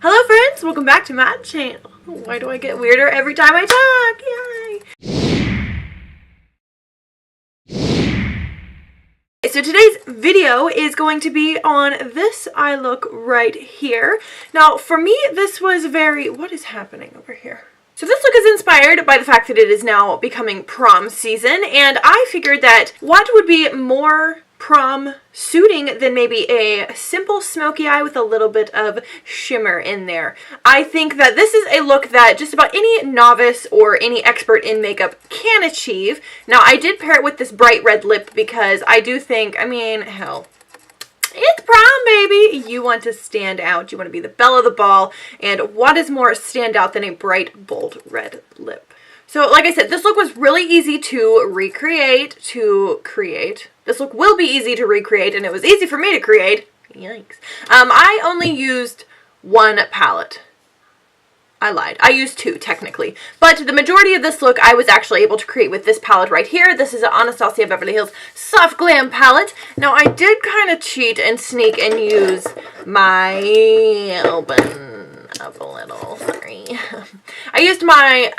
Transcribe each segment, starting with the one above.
Hello friends, welcome back to my channel. Why do I get weirder every time I talk? Yay! So today's video is going to be on this eye look right here. Now for me this was what is happening over here? So this look is inspired by the fact that it is now becoming prom season, and I figured that what would be more prom suiting than maybe a simple smoky eye with a little bit of shimmer in there. I think that this is a look that just about any novice or any expert in makeup can achieve. Now I did pair it with this bright red lip because I do think, hell, it's prom, baby! You want to stand out. You want to be the belle of the ball. And what is more stand out than a bright, bold red lip? So, like I said, this look was really easy to recreate, This look will be easy to recreate, and it was easy for me to create. Yikes. I only used one palette. I lied. I used two, technically. But the majority of this look I was actually able to create with this palette right here. This is an Anastasia Beverly Hills Soft Glam palette. Now, I did kind of cheat and sneak and use my... open up a little, sorry. I used my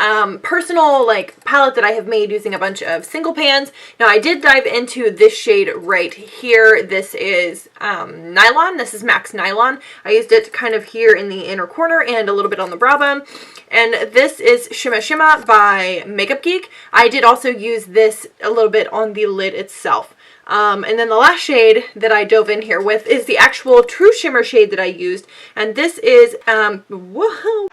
personal palette that I have made using a bunch of single pans. Now I did dive into this shade right here. This is Nylon. This is Max Nylon. I used it kind of here in the inner corner and a little bit on the brow bone. And this is Shimma Shimma by Makeup Geek. I did also use this a little bit on the lid itself. And then the last shade that I dove in here with is the actual true shimmer shade that I used. And this is, whoa.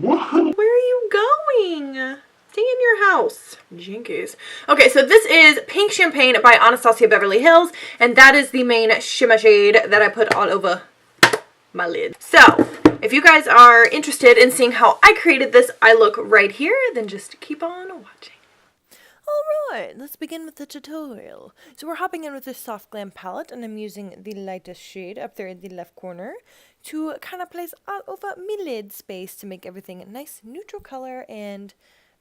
Where are you going? Stay in your house. Jinkies. Okay, so this is Pink Champagne by Anastasia Beverly Hills. And that is the main shimmer shade that I put all over my lid. So, if you guys are interested in seeing how I created this eye look right here, then just keep on watching. Alright, let's begin with the tutorial. So we're hopping in with this Soft Glam palette, and I'm using the lightest shade up there in the left corner to kind of place all over my lid space to make everything a nice neutral color and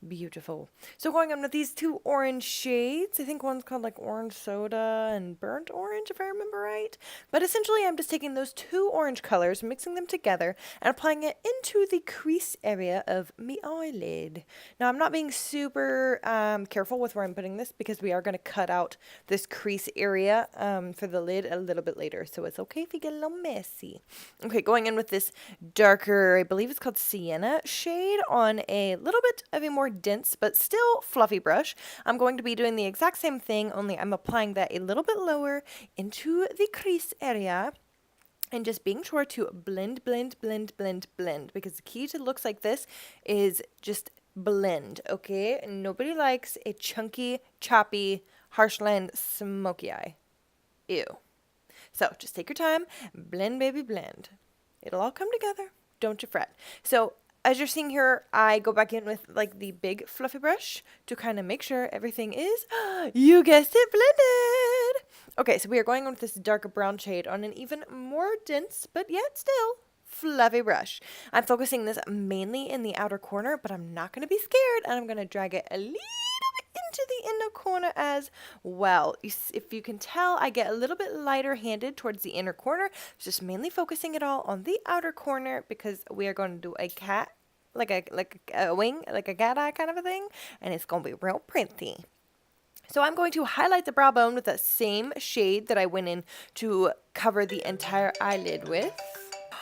beautiful. So going on with these two orange shades. I think one's called Orange Soda and Burnt Orange, if I remember right. But essentially I'm just taking those two orange colors, mixing them together, and applying it into the crease area of my eyelid. Now I'm not being super careful with where I'm putting this because we are going to cut out this crease area for the lid a little bit later. So it's okay if you get a little messy. Okay, going in with this darker, I believe it's called Sienna shade on a little bit of a more dense but still fluffy brush. I'm going to be doing the exact same thing, only I'm applying that a little bit lower into the crease area and just being sure to blend, because the key to looks like this is just blend, okay? Nobody likes a chunky, choppy, harsh line smoky eye. Ew. So just take your time, blend, baby, blend. It'll all come together. Don't you fret. So as you're seeing here, I go back in with the big fluffy brush to kind of make sure everything is, you guessed it, blended. Okay, so we are going on with this darker brown shade on an even more dense, but yet still fluffy brush. I'm focusing this mainly in the outer corner, but I'm not going to be scared, and I'm going to drag it a little bit into the inner corner as well. If you can tell, I get a little bit lighter handed towards the inner corner, just mainly focusing it all on the outer corner because we are going to do a cat, like a wing, like a cat eye kind of a thing, and it's going to be real pretty. So I'm going to highlight the brow bone with that same shade that I went in to cover the entire eyelid with.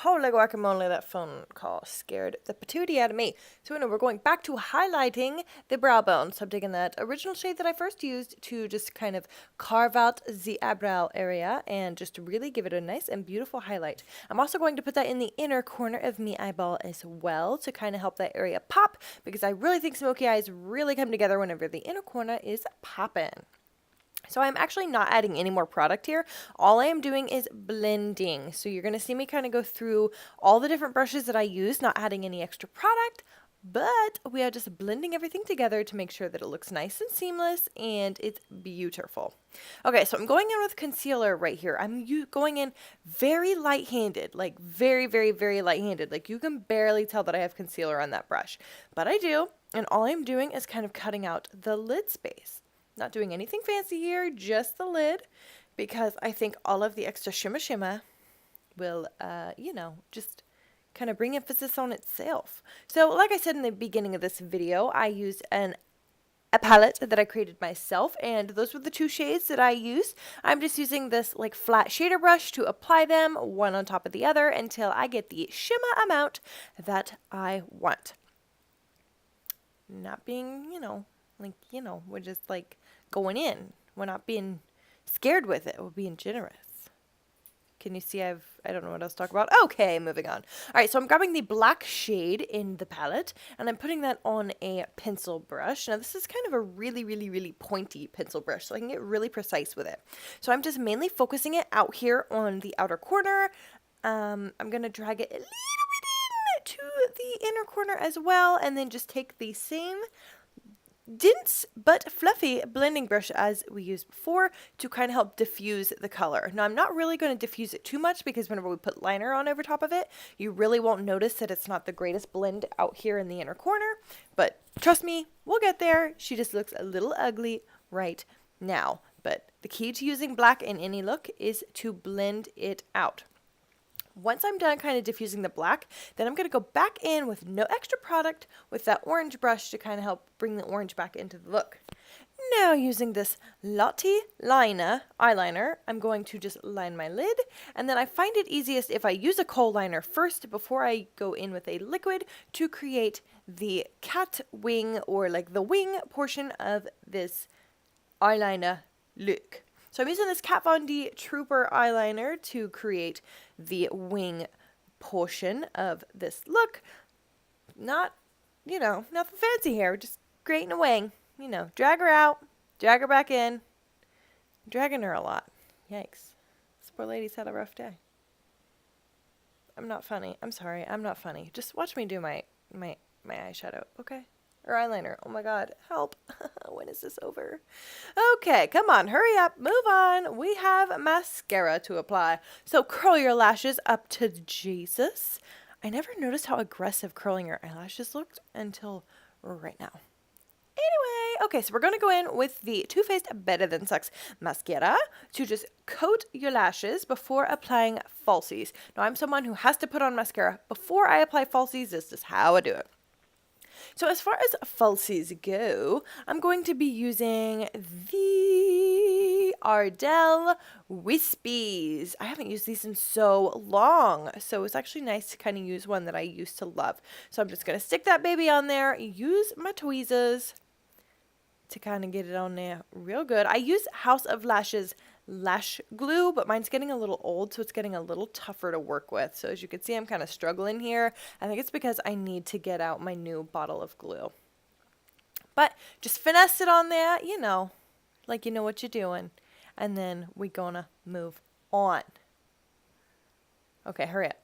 Holy guacamole, that phone call scared the patootie out of me. So anyway, we're going back to highlighting the brow bone. So I'm taking that original shade that I first used to just kind of carve out the eyebrow area and just really give it a nice and beautiful highlight. I'm also going to put that in the inner corner of my eyeball as well to kind of help that area pop, because I really think smoky eyes really come together whenever the inner corner is popping. So I'm actually not adding any more product here. All I am doing is blending. So you're going to see me kind of go through all the different brushes that I use, not adding any extra product, but we are just blending everything together to make sure that it looks nice and seamless and it's beautiful. Okay, so I'm going in with concealer right here. I'm going in very light-handed, very light-handed. You can barely tell that I have concealer on that brush, but I do. And all I'm doing is kind of cutting out the lid space. Not doing anything fancy here, just the lid, because I think all of the extra shimmer will, just kind of bring emphasis on itself. So like I said in the beginning of this video, I used a palette that I created myself, and those were the two shades that I used. I'm just using this like flat shader brush to apply them one on top of the other until I get the shimmer amount that I want. Not being, we're just like going in. We're not being scared with it. We're being generous. Can you see I don't know what else to talk about. Okay, moving on. All right, so I'm grabbing the black shade in the palette, and I'm putting that on a pencil brush. Now, this is kind of a really, really, really pointy pencil brush, so I can get really precise with it. So I'm just mainly focusing it out here on the outer corner. I'm going to drag it a little bit in to the inner corner as well, and then just take the same dense but fluffy blending brush as we used before to kind of help diffuse the color. Now, I'm not really going to diffuse it too much because whenever we put liner on over top of it, you really won't notice that it's not the greatest blend out here in the inner corner. But trust me, we'll get there. She just looks a little ugly right now. But the key to using black in any look is to blend it out. Once I'm done kind of diffusing the black, then I'm going to go back in with no extra product with that orange brush to kind of help bring the orange back into the look. Now using this Lottie Liner eyeliner, I'm going to just line my lid, and then I find it easiest if I use a kohl liner first before I go in with a liquid to create the cat wing or like the wing portion of this eyeliner look. So I'm using this Kat Von D Trooper eyeliner to create the wing portion of this look. Not, nothing fancy here. Just creating a wing. Drag her out, drag her back in. I'm dragging her a lot. Yikes. This poor lady's had a rough day. I'm not funny. I'm sorry. I'm not funny. Just watch me do my eyeshadow, okay? Or eyeliner. Oh my god, help. When is this over? Okay, come on, hurry up, move on. We have mascara to apply. So curl your lashes up to Jesus. I never noticed how aggressive curling your eyelashes looked until right now. Anyway, okay, so we're going to go in with the Too Faced Better Than Sex mascara to just coat your lashes before applying falsies. Now, I'm someone who has to put on mascara before I apply falsies. This is how I do it. So as far as falsies go, I'm going to be using the Ardell Wispies. I haven't used these in so long, so it's actually nice to kind of use one that I used to love. So I'm just going to stick that baby on there, use my tweezers to kind of get it on there real good. I use House of Lashes lash glue, but mine's getting a little old, so it's getting a little tougher to work with. So as you can see, I'm kind of struggling here. I think it's because I need to get out my new bottle of glue. But just finesse it on there, like you know what you're doing. And then we're gonna move on. Okay, hurry up.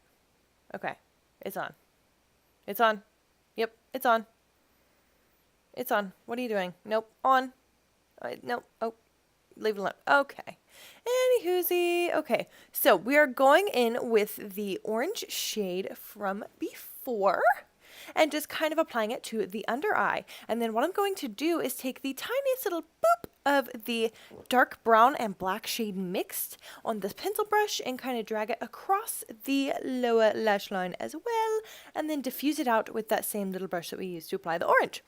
Okay, it's on. It's on. Yep, it's on. It's on. What are you doing? Nope, on. Nope, oh. Leave it alone. Okay. Anywhoosie. Okay. So we are going in with the orange shade from before and just kind of applying it to the under eye. And then what I'm going to do is take the tiniest little boop of the dark brown and black shade mixed on this pencil brush and kind of drag it across the lower lash line as well. And then diffuse it out with that same little brush that we used to apply the orange.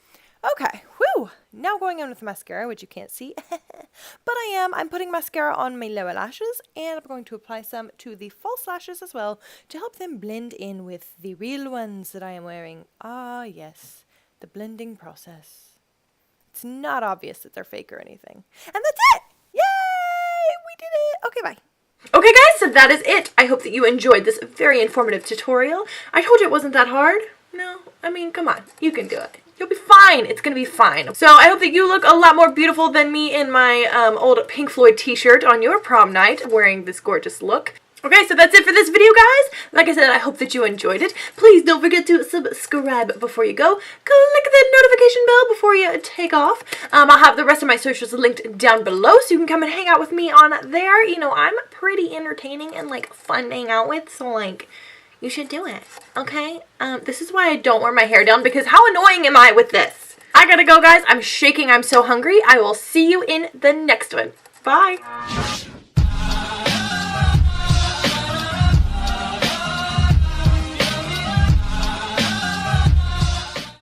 Okay, whew, now going in with mascara, which you can't see, but I'm putting mascara on my lower lashes, and I'm going to apply some to the false lashes as well, to help them blend in with the real ones that I am wearing. Ah, yes, the blending process. It's not obvious that they're fake or anything. And that's it! Yay! We did it! Okay, bye. Okay guys, so that is it. I hope that you enjoyed this very informative tutorial. I told you it wasn't that hard. No, I mean, come on, you can do it. You'll be fine. It's gonna be fine. So I hope that you look a lot more beautiful than me in my old Pink Floyd t-shirt on your prom night wearing this gorgeous look. Okay, so that's it for this video, guys. Like I said, I hope that you enjoyed it. Please don't forget to subscribe before you go. Click the notification bell before you take off. I'll have the rest of my socials linked down below so you can come and hang out with me on there. I'm pretty entertaining and fun to hang out with, so you should do it, okay? This is why I don't wear my hair down, because how annoying am I with this? I gotta go, guys. I'm shaking. I'm so hungry. I will see you in the next one. Bye.